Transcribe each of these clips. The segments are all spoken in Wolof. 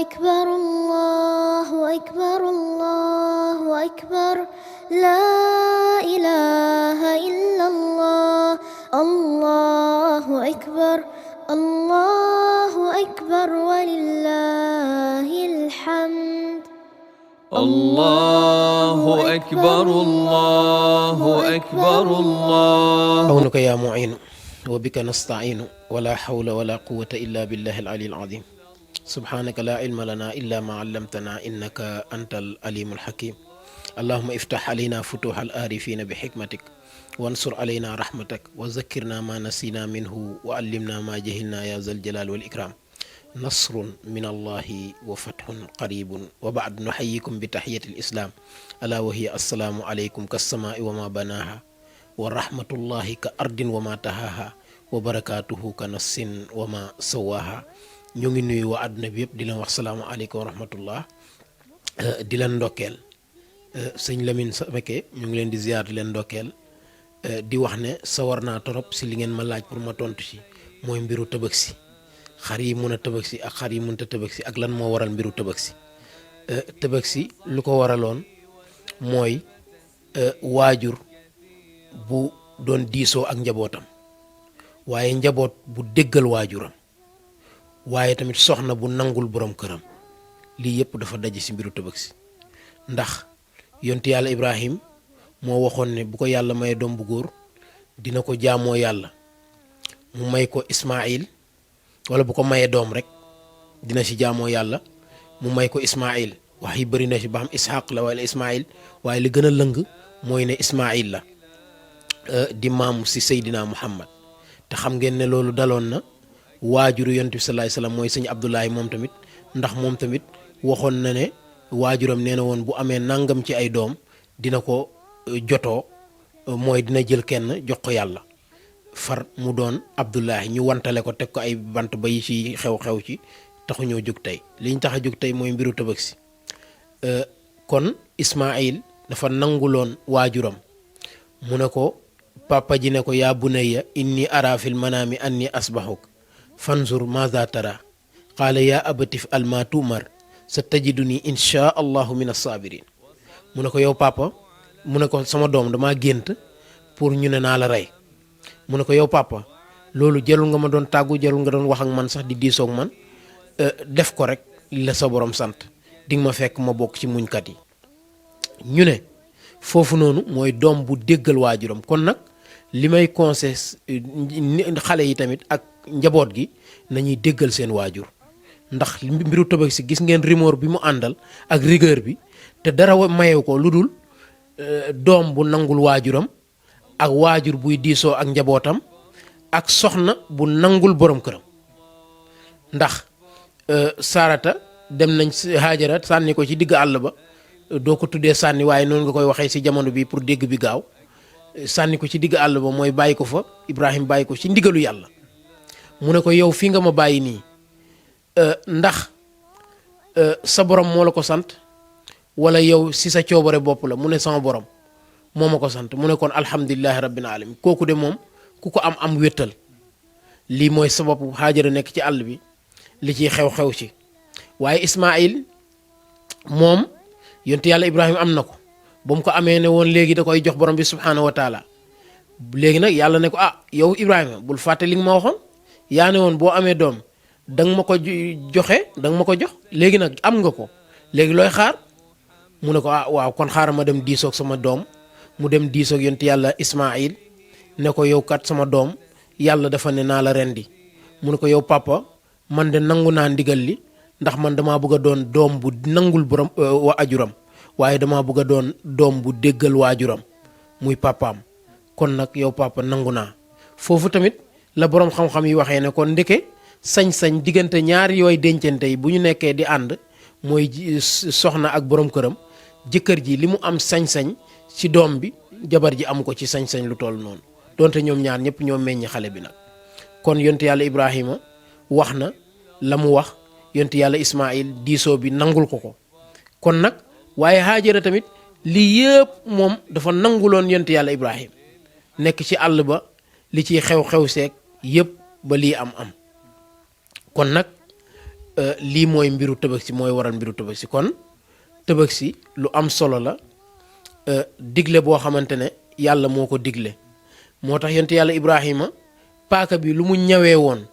أكبر الله أكبر الله أكبر لا إله إلا الله الله أكبر الله أكبر ولله الحمد الله أكبر الله أكبر الله. عونك يا معين وبك نستعين ولا حول ولا قوة إلا بالله العلي العظيم. سبحانك لا علم لنا إلا ما علمتنا إنك أنت العليم الحكيم. اللهم افتح علينا فتوح الآرفين بحكمتك وانصر علينا رحمتك وذكرنا ما نسينا منه وعلمنا ما جهلنا يا ذا الجلال والإكرام. نصر من الله وفتح قريب وبعد نحييكم بتحية الإسلام ألا وهي السلام عليكم كالسماء وما بناها ورحمة الله كأرض وما تهاها وبركاته كنص وما سواها. ñu ngi nuyu waa àdduna bi yëpp di leen wax salaamaaleykum wa rahmatullah di leen ndokkeel sëñ Lamine Sameke ñu ngi leen di ziar di leen ndokkeel di wax ne sawar naa torop si li ngeen ma laaj pour ma tontu ci mooy mbiru Tabaski xar yi mun a Tabaski ak xar yi mënta Tabaski ak lan moo waral mbiru Tabaski. Tabaski lu ko waraloon mooy waajur bu doon diisoo ak njabootam waaye njaboot bu déggal waajuram waaye tamit soxna bu nangul borom këram lii yëpp dafa daje ci mbiru Tabaski ndax yontu yàlla Ibrahim moo waxoon ne bu ko yàlla may doom bu góor dina ko jaamoo yàlla mu may ko Ismaïl wala bu ko mayee doom rek dina ci jaamoo yàlla mu may ko Ismaïl wax yi bëri na ci ba xam Ishaq la wala Ismaïl waaye li gën a lëng mooy ne Ismaïl la di maamu ci Seydina Muhammad te xam ngeen ne loolu daloon na waajuru yonent bi sallallahu alayhi wasallam mooy sëñ Abdoulaye moom tamit ndax moom tamit waxoon na ne waajuram nee na woon bu amee nangam ci ay doom dina ko jotoo mooy dina jël kenn jox ko yàlla far mu doon Abdoulaye ñu wantale ko teg ko ay bant ba yi ci xew-xew ci taxu ñoo jóg tey liñ tax a jóg tey mooy mbiru Tabaski kon Ismaïl dafa nanguloon waajuram mu ne ko papa ji ne ko yaa bunayya inni ara fil manami anni asbahuk fanzur maza tara qaala yaa abati if'al maa tu'mar satajiduni insha allahu min as-sabirin mu ne ko yow papa mu ne ko sama doom damaa gént pour ñu ne naa la rey mu ne ko yow papa loolu jarul nga ma doon tàggu jarul nga doon wax ak man sax di diisoog man def ko rek li la sa borom sant di nga ma fekk ma bokk ci muñkat yi ñu ne foofu noonu mooy doom bu déggal waajuram kon nag li may conseil xale yi tamit ak njaboot gi nañuy déggal seen waajur ndax mbiru Tabaski gis ngeen rumeur bi mu àndal ak rigueur bi te dara mayew ko lu dul doom bu nangul waajuram ak waajur buy diisoo ak njabootam ak soxna bu nangul borom këram ndax Sarata dem nañ Haajara sànni ko ci digg àll ba doo ko tuddee sànni waaye noonu nga koy waxee ci jamono bi pour dégg bi gaaw sànni ko ci digg àll ba mooy bàyyi ko fa Ibrahim bàyyi ko ci ndigalu yàlla mu ne ko yow fii nga ma bàyyi nii ndax sa borom moo la ko sant wala yow si sa coobare bopp la mu ne sama borom moo ma ko sant mu ne kon alhamdulillahi rabbil alamin kooku de moom ku ko am wéttal lii mooy sababu Haajara nekk ci àll bi li ciy xew-xew ci waaye Ismaïl moom yontu yàlla Ibrahima am na ko ba mu ko amee ne woon léegi da koy jox borom bi subhaanahu wa taala léegi nag yàlla ne ko yow Ibrahima bul fàtte li nga ma waxoon yaa ne woon boo amee doom danga ma ko joxe danga ma ko jox léegi nag am nga ko léegi looy xaar mu ne ko waaw kon xaaral ma dem diisoog sama doom mu dem diisoog yontu yàlla Ismaïl ne ko yow kat sama doom yàlla dafa ne naa la rendi mu ne ko yow papa man de nangu naa ndigal li ndax man damaa bëgg a doon doom bu nangul borom waajuram waaye damaa bëgg a doon doom bu déggal waajuram muy papaam kon nag yow papa nangu naa foofu tamit la borom xam-xam yi waxee ne kon ndeke sañ-sañ diggante ñaari yooyu dencante yi bu ñu nekkee di ànd mooy soxna ak borom këram jëkkër ji li mu am sañ-sañ ci doom bi jabar ji amu ko ci sañ-sañ lu toll noonu donte ñoom ñaar ñëpp ñoo meññ xale bi nag kon yontu yàlla Ibrahima wax na la mu wax yontu yàlla Ismaïl diisoo bi nangul ko kon nag waaye Haajara tamit lii yëpp moom dafa nanguloon yontu yàlla Ibrahima nekk ci àll ba li ciy xew-xew seek yëpp ba lii am kon nag lii mooy mbiru Tabaski mooy waral mbiru Tabaski kon Tabaski lu am solo la digle boo xamante ne yàlla moo ko digle moo tax yonent yàlla Ibrahima paaka bi lu mu ñawee woon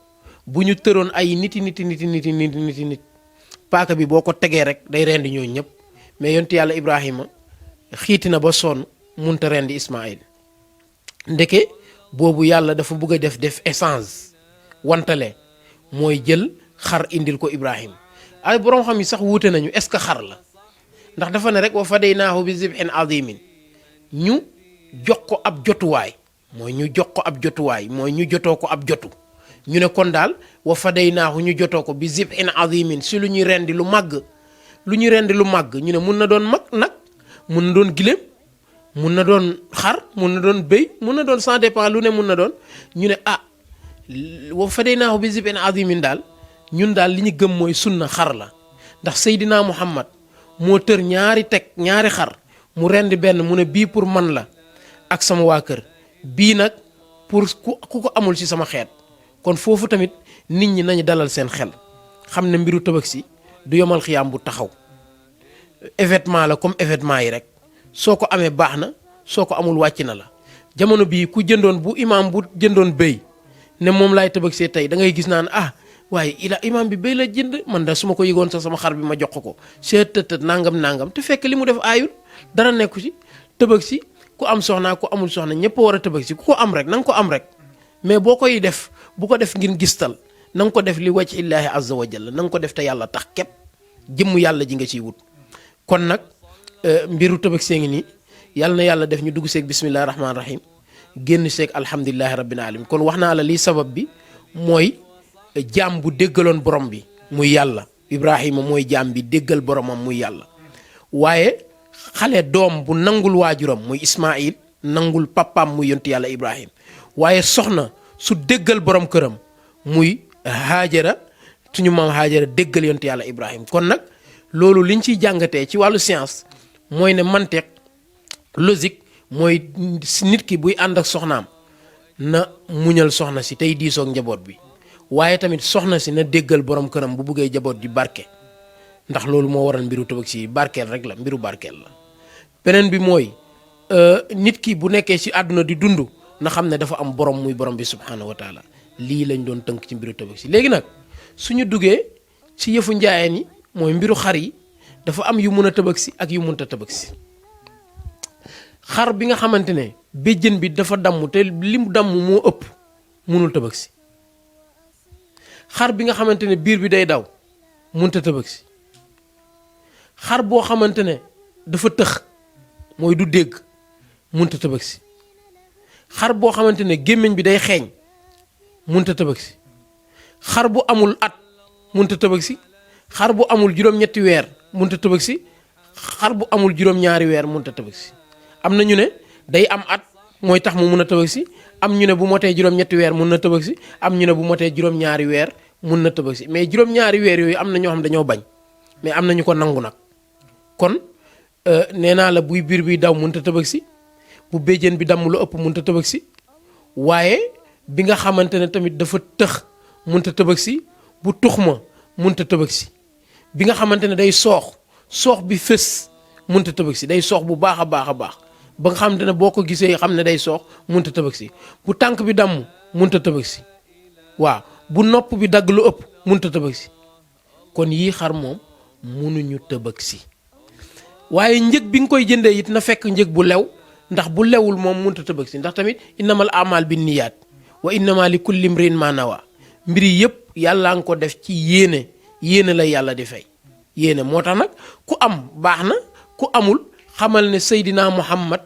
bu ñu tëroon ay nit paaka bi boo ko tegee rek day rendi ñoo ñëpp mais yonent yàlla Ibrahima xiiti na ba sonn munta rendi Ismaïl ndeke boobu yàlla dafa bëgg a def essence wantale mooy jël xar indil ko Ibrahima ay borom xam yi sax wuute nañu est-ce que xar la ndax dafa ne rek wa fadaynaahu bi zibhin azimin ñu jox ko ab jotuwaay mooy ñu jox ko ab jotuwaay mooy ñu jotoo ko ab jotu ñu ne kon daal wa fadaynaahu ñu jotoo ko bi zibhin azimin si lu ñuy rendi lu màgg ñu ne mun na doon mag nag mun na doon giléem mun na doon xar mun na doon béy mun na doon sans dépend lu ne mun na doon ñu ne wa fadaynaahu bi zibhin azimin daal ñun daal li ñu gëm mooy sunna xar la ndax Seydina Muhammad moo tër ñaari xar mu rendi benn mu ne bii pour man la ak sama waa kër bii nag pour ku ko amul ci sama xeet kon foofu tamit nit ñi nañu dalal seen xel xam ne mbiru Tabaski du yomal xiyaam bu taxaw événement la comme événement yi rek soo ko amee baax na soo ko amul wàcc na la jamono bii ku jëndoon bu imaam bu jëndoon béy ne moom laay Tabaski tey da ngay gis naan waaye imaam bi béy la jënd man da su ma ko yëgoon sax sama xar bi ma jox ko seet nangam te fekk li mu def aayul dara nekku ci Tabaski ku am soxna ku amul soxna ñëpp war a Tabaski ku ko am rek na nga ko am rek mais boo koy def bu ko def ngir gistal na nga ko def li wàcc illaahi azza wa jalla na nga ko def te yàlla tax képp jëmm yàlla ji nga ciy wut kon nag mbiru Tabaski ngi nii yàlla na yàlla def ñu dugg seeg bismillahi rahmaani rahim génn seeg alhamdulilahi rabbil alamin kon wax naa la lii sabab bi mooy jaam bu déggaloon borom bi muy yàlla Ibrahima mooy jaam bi déggal boromam muy yàlla waaye xale doom bu nangul waajuram muy Ismaïl nangul papaam muy yontu yàlla Ibrahima waaye soxna su déggal borom këram muy Haajara suñu maam Haajara déggal yontu yàlla Ibrahima kon nag loolu liñ ciy jàngatee ci wàllu science mooy ne mantiq logique mooy nit ki buy ànd ak soxnaam na muñal soxna si tey diisoog njaboot bi waaye tamit soxna si na déggal borom këram bu buggee jaboot di barke ndax loolu moo waral mbiru Tabaski barkeel rek la mbiru barkeel la beneen bi mooy nit ki bu nekkee ci àdduna di dund na xam ne dafa am borom muy borom bi subhanahu wa taala lii lañ doon tënk ci mbiru Tabaski léegi nag suñu duggee ci yëfu njaayeen yi mooy mbiru xar yi dafa am yu mun a Tabaski ak yu munta Tabaski xar bi nga xamante ne béjjën bi dafa damm te li mu damm moo ëpp munul Tabaski xar bi nga xamante ne biir bi day daw munta Tabaski xar boo xamante ne dafa tëx mooy du dégg munta Tabaski xar boo xamante ne gémmiñ bi day xeeñ munta Tabaski xar bu amul at munta Tabaski xar bu amul juróom-ñetti weer munta Tabaski xar bu amul juróom-ñaari weer munta Tabaski am na ñu ne day am at mooy tax mu mun a Tabaski am ñu ne bu motee juróom-ñetti weer mun na Tabaski am ñu ne bu motee juróom-ñaari weer mun na Tabaski mais juróom-ñaari weer yooyu am na ñoo xam dañoo bañ mais am na ñu ko nangu nag kon nee naa la buy biir bi daw munta Tabaski bu béjjén bi damm lu ëpp munta Tabaski waaye bi nga xamante ne tamit dafa tëx munta Tabaski bu tux ma munta Tabaski bi nga xamante ne day soox bi fës munta Tabaski day soox bu baax a baax a baax ba nga xamante ne boo ko gisee xam ne day soox munta Tabaski bu tànk bi damm munta Tabaski waaw bu nopp bi dagg lu ëpp munta Tabaski kon yii xar moom munuñu Tabaski waaye njëg bi nga koy jëndee it na fekk njëg bu lew ndax bu lewul moom munta Tabaski ndax tamit innamal amal bin niyaat wa innama li kulli imrin ma nawa mbir yëpp yàlla nga ko def ci yéene la yàlla di fay yéene moo tax nag ku am baax na ku amul xamal ne Seydina Muhammad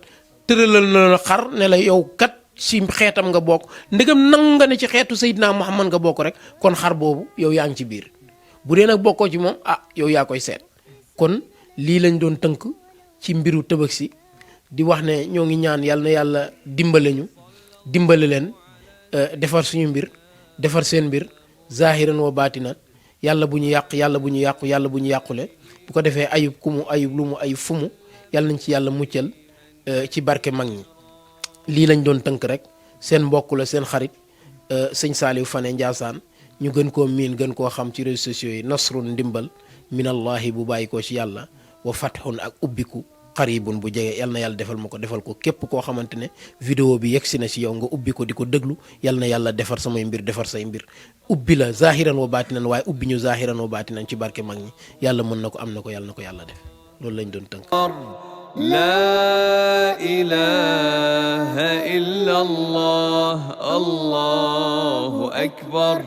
tëralal na la xar ne la yow kat ci xeetam nga bokk ndegam nangu nga ne ci xeetu Seydina Muhammad nga bokk rek kon xar boobu yow yaa ngi ci biir bu dee nag bokkoo ci moom yow yaa koy seet kon lii lañ doon tënk ci mbiru Tabaski di wax ne ñoo ngi ñaan yàlla na yàlla dimbale leen defar suñu mbir defar seen mbir zahiran wa baatinan yàlla bu ñu yàq yàlla bu ñu yàqu yàlla bu ñu yàqule bu ko defee ayub ku mu ayub lu mu ayub fu mu yàlla nañ ci yàlla muccal ci barke mag ñi lii lañ doon tënk rek seen mbokk la seen xarit sëñ Saliou Fane Ndiassane ñu gën koo miin gën koo xam ci réseaux sociaux yi nasrun ndimbal minallahi bu bàyyi ko ci yàlla wa fathun ak ubbiku qaribun bu jege yal na yàlla defal ma ko defal ko képp koo xamante ne vidéo bi yegsi na ci yow nga ubbi ko di ko déglu yal na yàlla defar samay mbir defar say mbir ubbi la zahiran wa baatinan waaye ubbi ñu zahiran wa baatinan ci barke mag ñi yàlla mën na ko am na ko yàlla na ko yàlla def loolu lañ doon tënk. لا إله إلا الله الله أكبر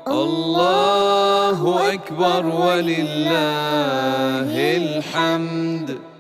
الله أكبر ولله الحمد